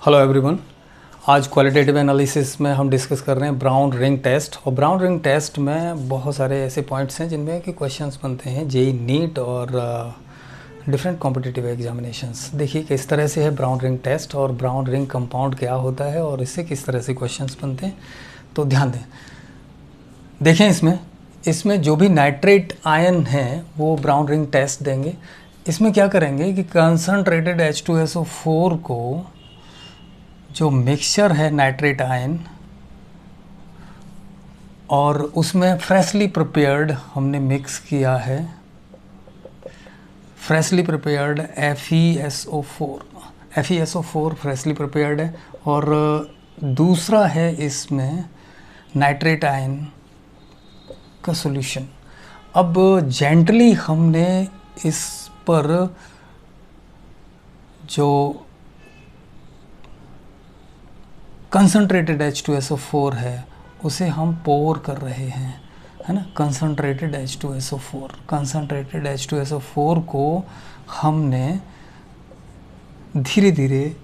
Hello everyone. आज qualitative analysis में हम डिस्कस कर रहे हैं ब्राउन रिंग टेस्ट। और ब्राउन रिंग टेस्ट में बहुत सारे ऐसे पॉइंट्स हैं जिनमें कि क्वेश्चंस बनते हैं जेईई नीट और डिफरेंट कॉम्पिटिटिव एग्जामिनेशंस। देखिए किस तरह से है ब्राउन रिंग टेस्ट और ब्राउन रिंग कंपाउंड क्या होता है और इससे किस तरह से क्वेश्चंस बनते हैं, तो ध्यान दें। देखें इसमें जो भी नाइट्रेट आयन हैं वो ब्राउन रिंग टेस्ट देंगे। इसमें क्या करेंगे कि कंसनट्रेटेड H2SO4 को जो मिक्सचर है नाइट्रेट आयन और उसमें फ्रेशली प्रिपेयर्ड हमने मिक्स किया है, freshly prepared FeSO4 freshly prepared है। और दूसरा है इसमें नाइट्रेट आयन का सॉल्यूशन। अब जेंटली हमने इस पर जो कंसनट्रेटेड H2SO4 है उसे हम पोर कर रहे हैं, है ना। कंसनट्रेटेड H2SO4 को हमने धीरे धीरे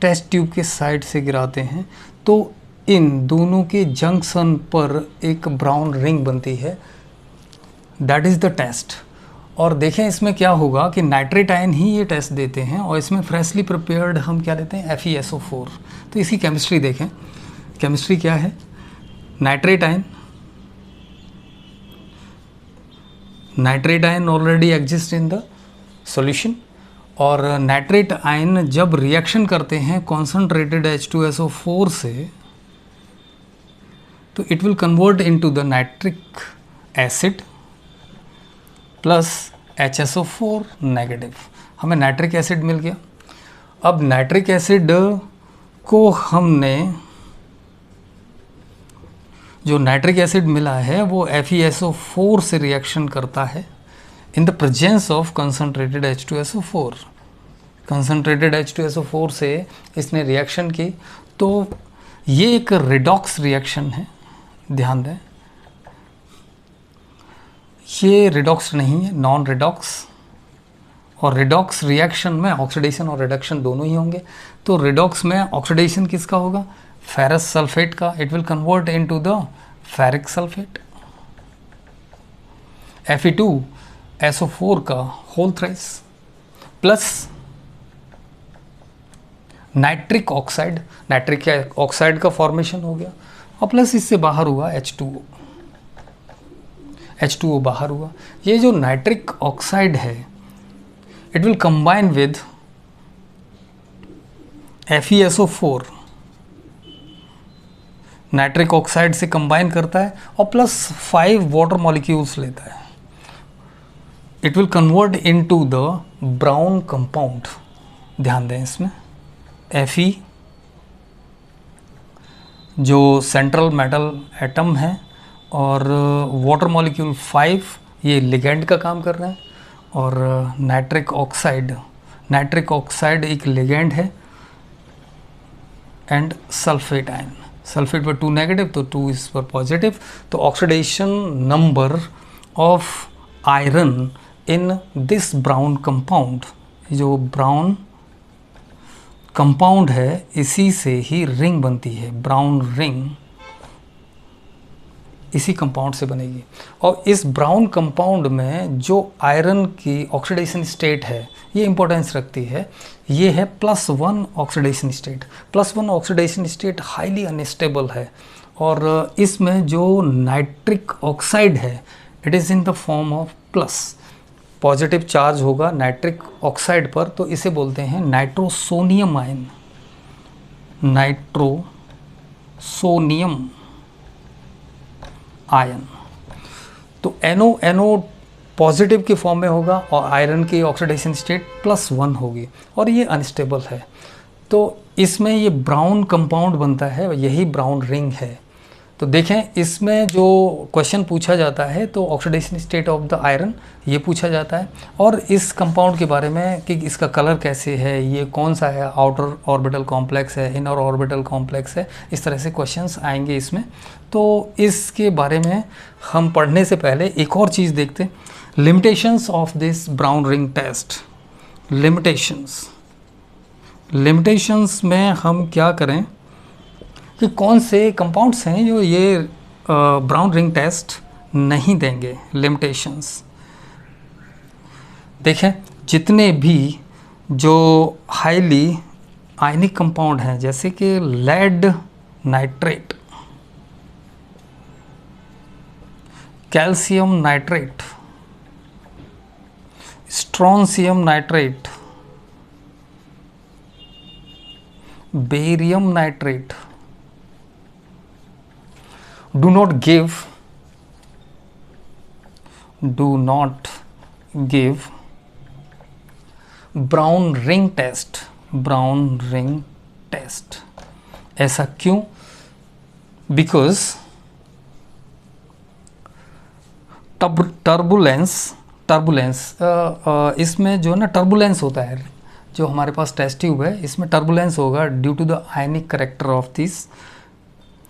टेस्ट ट्यूब के साइड से गिराते हैं, तो इन दोनों के जंक्शन पर एक ब्राउन रिंग बनती है। That is the test. और देखें इसमें क्या होगा कि नाइट्रेट आयन ही ये टेस्ट देते हैं और इसमें फ्रेशली प्रिपेयर्ड हम क्या देते हैं, FeSO4। तो इसकी केमिस्ट्री देखें। केमिस्ट्री क्या है, nitrate ion already exist in the solution. और नाइट्रेट आयन जब रिएक्शन करते हैं कॉन्सनट्रेटेड H2SO4 से, तो it will convert into the nitric acid plus HSO4 negative. हमें नाइट्रिक एसिड मिल गया। अब नाइट्रिक एसिड को हमने जो नाइट्रिक एसिड मिला है वो FeSO4 से रिएक्शन करता है in the presence of concentrated H2SO4। Concentrated H2SO4 से इसने रिएक्शन की, तो ये एक रिडॉक्स रिएक्शन है। ध्यान दें, ये रिडॉक्स नहीं है, नॉन रिडॉक्स। और रिडॉक्स रिएक्शन में ऑक्सीडेशन और रिडक्शन दोनों ही होंगे। तो रिडॉक्स में ऑक्सीडेशन किसका होगा, फेरस सल्फेट का। It will convert into the ferric sulphate. Fe2SO4 का whole thrice plus nitric oxide, nitric oxide का फॉर्मेशन हो गया और प्लस इससे बाहर हुआ H2O बाहर हुआ। ये जो नाइट्रिक ऑक्साइड है it will combine with FeSO4, nitric oxide से कंबाइन करता है और प्लस 5 वाटर मॉलिक्यूल्स लेता है। It will convert into the brown compound. ध्यान दें इसमें Fe जो सेंट्रल मेटल एटम है और वाटर मॉलिक्यूल 5 ये लिगेंड का काम कर रहे हैं। और नाइट्रिक ऑक्साइड एक लिगेंड है एंड सल्फेट आयन। सल्फेट पर 2 नेगेटिव तो 2 इस पर पॉजिटिव। तो oxidation number of iron in this brown compound, जो ब्राउन कंपाउंड है इसी से ही रिंग बनती है। ब्राउन रिंग इसी कंपाउंड से बनेगी। और इस ब्राउन कंपाउंड में जो आयरन की ऑक्सीडेशन स्टेट है ये इंपॉर्टेंस रखती है। ये है +1 oxidation state. +1 oxidation state highly unstable है। और इसमें जो नाइट्रिक ऑक्साइड है it is in the form of plus, positive charge होगा नाइट्रिक ऑक्साइड पर, तो इसे बोलते हैं नाइट्रोसोनियम आयन। Nitrosonium ion. तो NO पॉजिटिव के फॉर्म में होगा और आयरन की ऑक्सीडेशन स्टेट +1 होगी और ये अनस्टेबल है। तो इसमें ये ब्राउन कंपाउंड बनता है, यही ब्राउन रिंग है। तो देखें इसमें जो क्वेश्चन पूछा जाता है तो oxidation state of the iron ये पूछा जाता है और इस कंपाउंड के बारे में कि इसका कलर कैसे है, ये कौन सा है, आउटर ऑर्बिटल कॉम्प्लेक्स है, इनर ऑर्बिटल कॉम्प्लेक्स है, इस तरह से क्वेश्चंस आएंगे इसमें। तो इसके बारे में हम पढ़ने से पहले एक और चीज़ देखते हैं, limitations of this brown ring test. Limitations limitations में हम क्या करें कि कौन से कंपाउंड्स हैं जो ये ब्राउन रिंग टेस्ट नहीं देंगे। लिमिटेशंस देखें, जितने भी जो हाईली आयनिक कंपाउंड हैं जैसे कि lead nitrate, calcium nitrate, strontium nitrate, barium nitrate, do not give brown ring test. Brown ring test ऐसा क्यों? बिकॉज टर्बुलेंस इसमें जो है ना टर्बुलेंस होता है, जो हमारे पास टेस्ट ट्यूब है इसमें टर्बुलेंस होगा due to the ionic character of this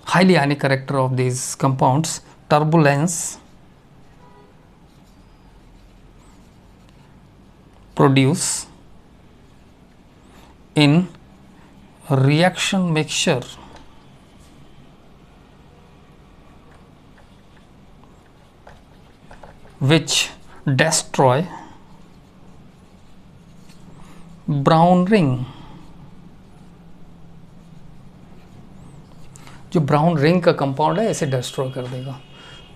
highly ionic character of these compounds. Turbulence produce in reaction mixture which destroy brown ring। जो ब्राउन रिंग का कंपाउंड है इसे डिस्ट्रॉय कर देगा।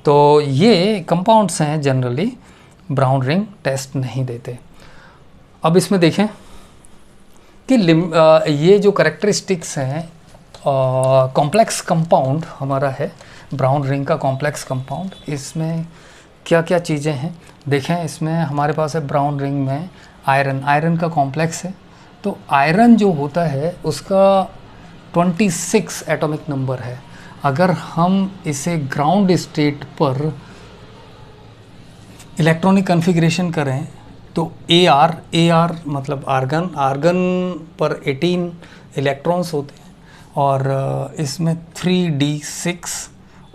तो ये कंपाउंड्स हैं जनरली ब्राउन रिंग टेस्ट नहीं देते। अब इसमें देखें कि ये जो करेक्टरिस्टिक्स हैं कॉम्प्लेक्स कंपाउंड हमारा है ब्राउन रिंग का कॉम्प्लेक्स कंपाउंड, इसमें क्या क्या चीज़ें हैं देखें। इसमें हमारे पास है ब्राउन रिंग में आयरन का कॉम्प्लेक्स है। तो आयरन जो होता है उसका 26 एटॉमिक नंबर है। अगर हम इसे ग्राउंड स्टेट पर इलेक्ट्रॉनिक कॉन्फ़िगरेशन करें तो AR मतलब आर्गन पर 18 इलेक्ट्रॉन्स होते हैं और इसमें 3d6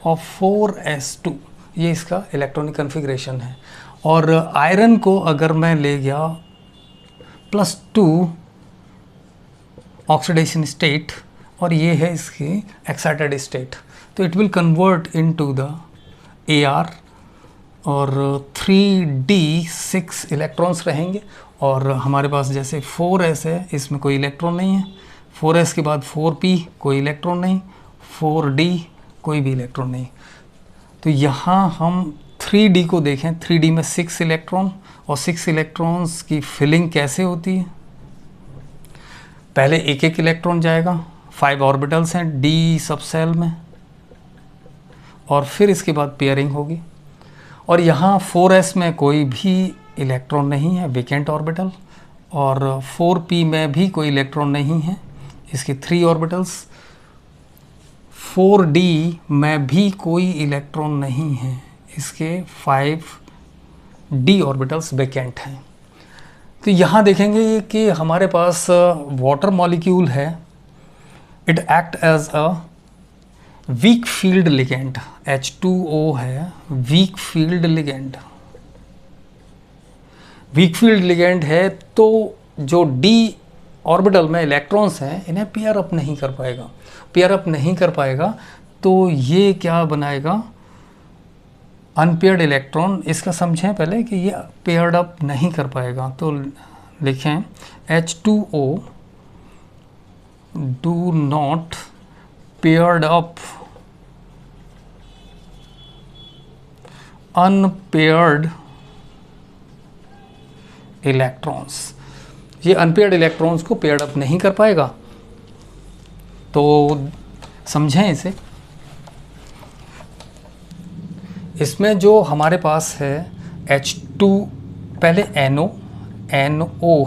और 4s2 ये इसका इलेक्ट्रॉनिक कॉन्फ़िगरेशन है। और आयरन को अगर मैं ले गया +2 ऑक्सीडेशन स्टेट और ये है इसकी एक्साइटेड स्टेट, तो it will convert into the AR और 3d6 इलेक्ट्रॉन्स रहेंगे। और हमारे पास जैसे 4s है इसमें कोई इलेक्ट्रॉन नहीं है, 4s के बाद 4p कोई इलेक्ट्रॉन नहीं, 4d कोई भी इलेक्ट्रॉन नहीं। तो यहाँ हम 3d को देखें, 3d में 6 इलेक्ट्रॉन और 6 इलेक्ट्रॉन्स की फिलिंग कैसे होती है। पहले एक इलेक्ट्रॉन जाएगा, 5 ऑर्बिटल्स हैं d सब सेल में और फिर इसके बाद पेयरिंग होगी। और यहाँ 4s में कोई भी इलेक्ट्रॉन नहीं है, वेकेंट ऑर्बिटल, और 4p में भी कोई इलेक्ट्रॉन नहीं है, इसके 3 ऑर्बिटल्स। 4d में भी कोई इलेक्ट्रॉन नहीं है, इसके 5d ऑर्बिटल्स वेकेंट हैं। तो यहाँ देखेंगे कि हमारे पास वाटर मॉलिक्यूल है, it act as a weak field ligand, H2O है weak field ligand. Weak field ligand है तो जो d ऑर्बिटल में इलेक्ट्रॉन्स हैं इन्हें पेयर अप नहीं कर पाएगा। पेयर अप नहीं कर पाएगा तो ये क्या बनाएगा, अनपेयर्ड इलेक्ट्रॉन। इसका समझें पहले कि ये पेयर्ड अप नहीं कर पाएगा। तो लिखें H2O do not paired up unpaired electrons. ये अनपेयर्ड इलेक्ट्रॉन्स को पेयर्ड अप नहीं कर पाएगा। तो समझें इसे, इसमें जो हमारे पास है H2 पहले NO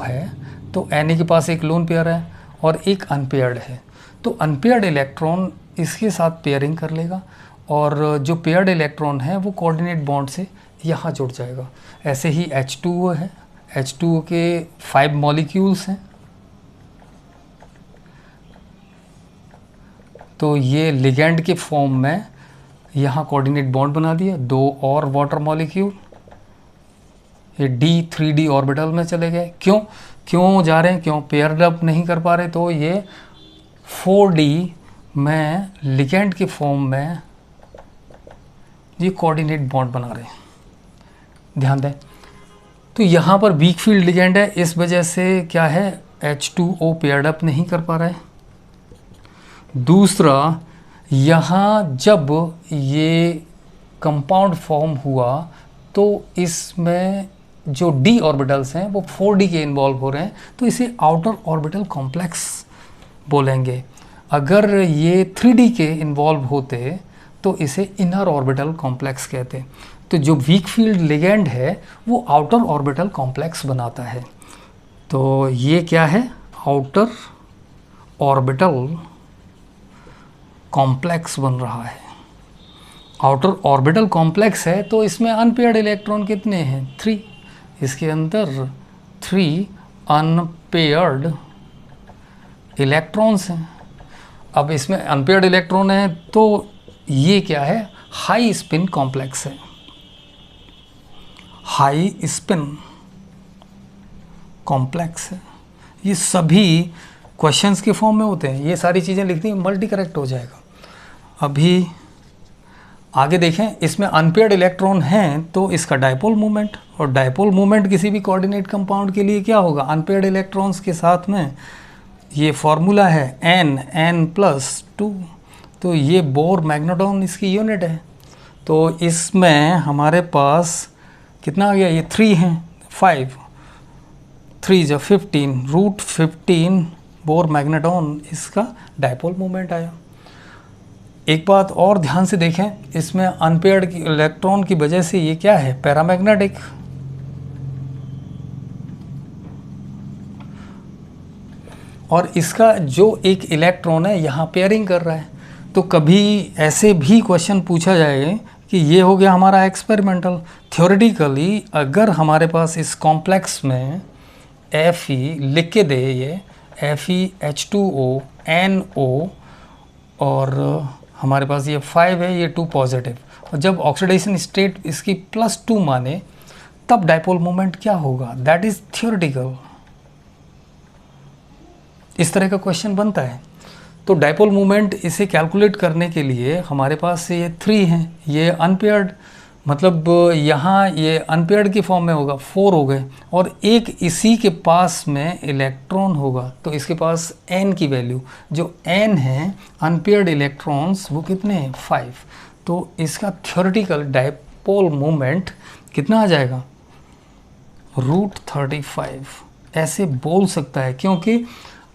है, तो Na के पास एक लोन पेयर है और एक अनपेयर्ड है। तो अनपेयर्ड इलेक्ट्रॉन इसके साथ पेयरिंग कर लेगा और जो पेयर्ड इलेक्ट्रॉन है वो कोऑर्डिनेट बॉन्ड से यहाँ जुड़ जाएगा। ऐसे ही H2O है, H2O के 5 मॉलिक्यूल्स हैं। तो ये लिगेंड के फॉर्म में यहाँ कोऑर्डिनेट बॉन्ड बना दिया, 2 और वाटर मॉलिक्यूल, ये D 3D ऑर्बिटल में चले गए। क्यों? क्यों जा रहे हैं, क्यों पेयर्ड अप नहीं कर पा रहे, तो ये 4D में लिगेंड के फॉर्म में ये कोऑर्डिनेट बॉन्ड बना रहे हैं, ध्यान दें। तो यहाँ पर वीक फील्ड लिगेंड है, इस वजह से क्या है, H2O पेयर्ड अप नहीं कर पा रहा है। दूसरा, यहाँ जब ये कंपाउंड फॉर्म हुआ तो इसमें जो d ऑर्बिटल्स हैं वो 4D के इन्वॉल्व हो रहे हैं, तो इसे आउटर ऑर्बिटल कॉम्प्लेक्स बोलेंगे। अगर ये 3D के इन्वॉल्व होते तो इसे इनर ऑर्बिटल कॉम्प्लेक्स कहते। तो जो वीक फील्ड लिगेंड है वो आउटर ऑर्बिटल कॉम्प्लेक्स बनाता है। तो ये क्या है, आउटर ऑर्बिटल कॉम्प्लेक्स बन रहा है। आउटर ऑर्बिटल कॉम्प्लेक्स है तो इसमें अनपेयर्ड इलेक्ट्रॉन कितने हैं, 3। इसके अंदर 3 अनपेयर्ड इलेक्ट्रॉन्स हैं। अब इसमें अनपेयर्ड इलेक्ट्रॉन है तो ये क्या है, हाई स्पिन कॉम्प्लेक्स है। हाई स्पिन कॉम्प्लेक्स है। ये सभी क्वेश्चंस के फॉर्म में होते हैं, ये सारी चीज़ें लिखनी, मल्टी करेक्ट हो जाएगा। अभी आगे देखें, इसमें अनपेयर्ड इलेक्ट्रॉन हैं तो इसका डायपोल मूवमेंट, और डायपोल मूवमेंट किसी भी कोऑर्डिनेट कंपाउंड के लिए क्या होगा, अनपेयर्ड इलेक्ट्रॉन्स के साथ में ये फॉर्मूला है n+2। तो ये बोर मैग्नेटॉन इसकी यूनिट है। तो इसमें हमारे पास कितना आ गया, ये 3 हैं, 5 3 × 15 √15 बोर मैग्नेटॉन इसका डायपोल मूवमेंट आया। एक बात और ध्यान से देखें, इसमें अनपेयर्ड इलेक्ट्रॉन की वजह से ये क्या है, पैरामैग्नेटिक। और इसका जो एक इलेक्ट्रॉन है यहाँ पेयरिंग कर रहा है। तो कभी ऐसे भी क्वेश्चन पूछा जाएगा कि ये हो गया हमारा एक्सपेरिमेंटल। थ्योरेटिकली अगर हमारे पास इस कॉम्प्लेक्स में Fe लिख के दे, ये FeH2O NO, और हमारे पास ये 5 है, ये 2 पॉजिटिव, और जब ऑक्सीडेशन स्टेट इसकी +2 माने तब डायपोल मोमेंट क्या होगा, दैट इज थ्योरेटिकल। इस तरह का क्वेश्चन बनता है। तो डायपोल मोमेंट इसे कैलकुलेट करने के लिए हमारे पास ये 3 हैं, ये अनपेयर्ड, मतलब यहाँ ये अनपेयर्ड की फॉर्म में होगा, 4 हो गए, और एक इसी के पास में इलेक्ट्रॉन होगा तो इसके पास n की वैल्यू, जो n है अनपेयर्ड इलेक्ट्रॉन्स, वो कितने हैं, 5। तो इसका थ्योरेटिकल डायपोल मोमेंट कितना आ जाएगा, √35 ऐसे बोल सकता है, क्योंकि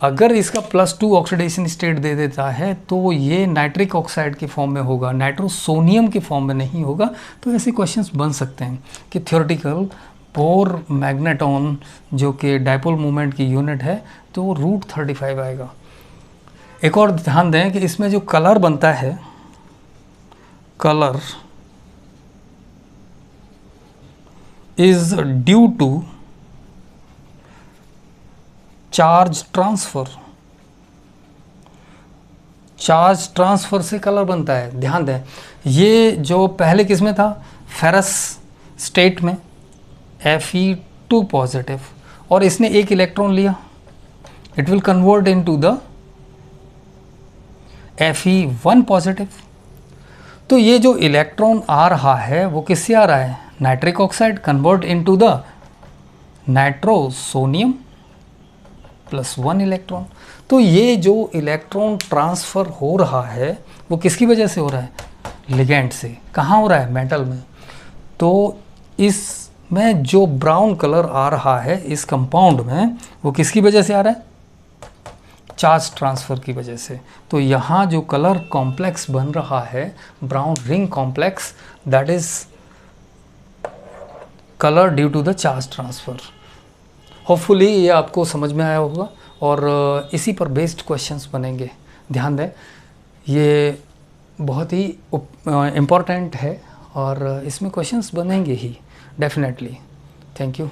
अगर इसका +2 ऑक्सीडेशन स्टेट दे देता है तो ये नाइट्रिक ऑक्साइड के फॉर्म में होगा, नाइट्रोसोनियम के फॉर्म में नहीं होगा। तो ऐसे क्वेश्चंस बन सकते हैं कि थ्योरेटिकल बोर मैग्नेटॉन जो कि डायपोल मोमेंट की यूनिट है तो वो √35 आएगा। एक और ध्यान दें कि इसमें जो कलर बनता है, colour is due to charge transfer. Charge transfer से कलर बनता है। ध्यान दें, ये जो पहले किस में था, फेरस स्टेट में Fe2 पॉजिटिव, और इसने एक इलेक्ट्रॉन लिया, it will convert into the Fe1 positive. तो ये जो इलेक्ट्रॉन आ रहा है वो किससे आ रहा है, nitric oxide convert into the nitrosonium +1 electron. तो ये जो इलेक्ट्रॉन ट्रांसफ़र हो रहा है वो किसकी वजह से हो रहा है, लिगेंड से। कहाँ हो रहा है, मेटल में। तो इसमें जो ब्राउन कलर आ रहा है इस कंपाउंड में वो किसकी वजह से आ रहा है, चार्ज ट्रांसफ़र की वजह से। तो यहाँ जो कलर कॉम्प्लेक्स बन रहा है, brown ring complex, that is colour due to the charge transfer. Hopefully ये आपको समझ में आया होगा और इसी पर बेस्ड क्वेश्चंस बनेंगे। ध्यान दें, ये बहुत ही इम्पॉर्टेंट है और इसमें क्वेश्चंस बनेंगे ही डेफिनेटली। Thank you.